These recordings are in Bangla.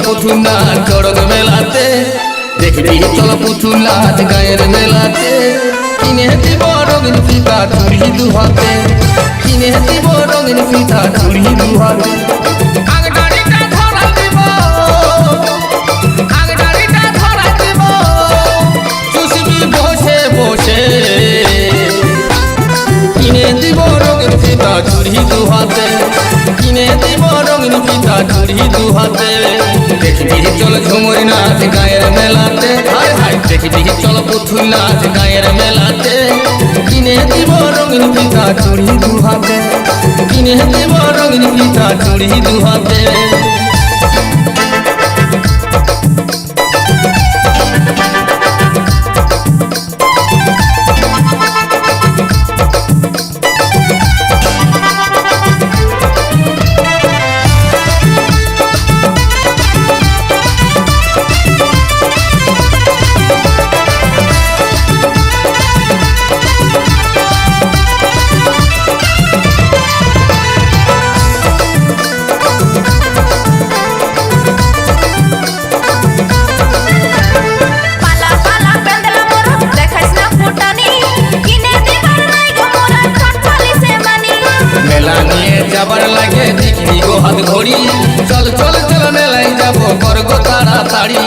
পুতুল নাচ চড়ক মেলাতে, দেখবি চল পুতুল নাচ গায়ের মেলাতে। কিনে দিব রঙিন ফিতা চুড়ি দুহাতে, কিনে দিব রঙিন ফিতা চুড়ি দুহাতে। আগডাড়িটা ধরা দিব, আগডাড়িটা ধরা দিব, চুষবি বসে বসে। কিনে দিব রঙিন ফিতা চুড়ি দুহাতে, কিনে দিব রঙিন ফিতা চুড়ি দুহাতে। দেখবি চল ঝুমুর নাচ গায়ের মেলাতে, হায় হায় দেখবি চল পুতুল নাচ গায়ের মেলাতে। কিনে দিব রঙিন ফিতা চুড়ি দুহাতে, কিনে দিব রঙিন ফিতা চুড়ি দুহাতে। যাবার লাগে দেখবি গো হাত ঘড়ি, চল চল চল মেলায় যাবো করগো তাড়াতাড়ি।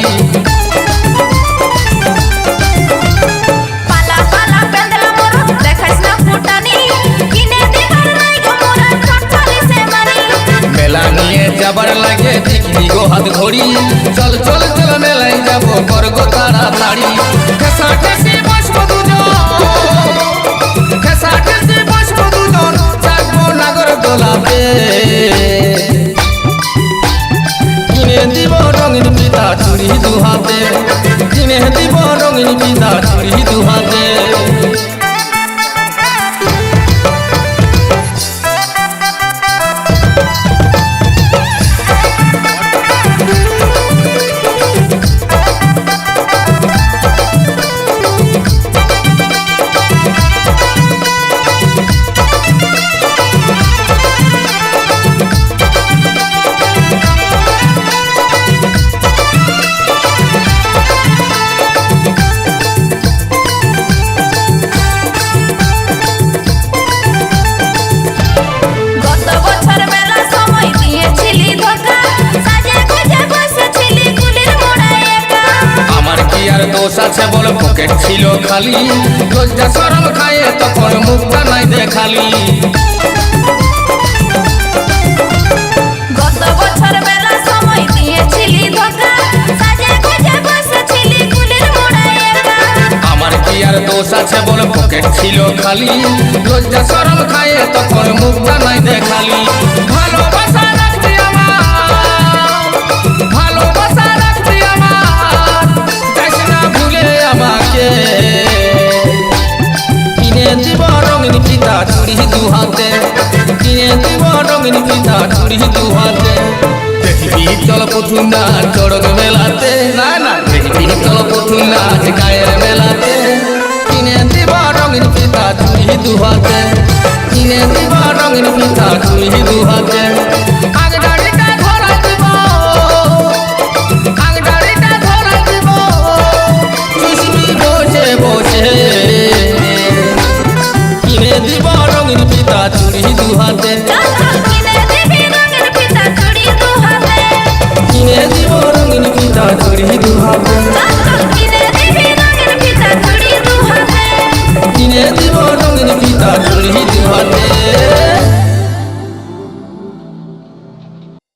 মেলা নিয়ে যাবার লাগে দেখবি গো হাত ঘড়ি, চল চল চল মেলায় যাবো করগো তাড়াতাড়ি। খেসা খেসে বসবো দুজন, খেসা খেসে বসবো দুজন, চাকবো নাগর দোলাতে। কিনে দিব রঙিন ফিতা চুড়ি দুহাতে, কিনে দিব রঙিন ফিতা চুড়ি দুহাতে। দোষ আছে বল পকেট ছিল খালি, লজ্জা শরম খায়ে তখন মুখটা নাই দেখালি। গত বছর মেলা সময় দিয়েছিলি ধোঁকা, সাজে গুজে বসেছিলি কুলির মোড়ায় একা। আমার কি আর দোষ আছে বল পকেট ছিল খালি, লজ্জা শরম খায়ে তখন মুখটা নাই দেখালি। ভালোবাসা রাখবি আমার, ভালোবাসা রাখবি আমার, যাস না ভুলে আমাকে। কিনে দিব রঙিন ফিতা চুড়ি দুহাতে, কিনে দিব রঙিন ফিতা চুড়ি দুহাতে। দেখবি চল পুতুল নাচ চড়ক মেলাতে, না না দেখবি চল পুতুল নাচ গায়ের মেলাতে। কিনে দিব রঙিন ফিতা চুড়ি দুহাতে, কিনে দিব রঙিন ফিতা চুড়ি দুহাতে।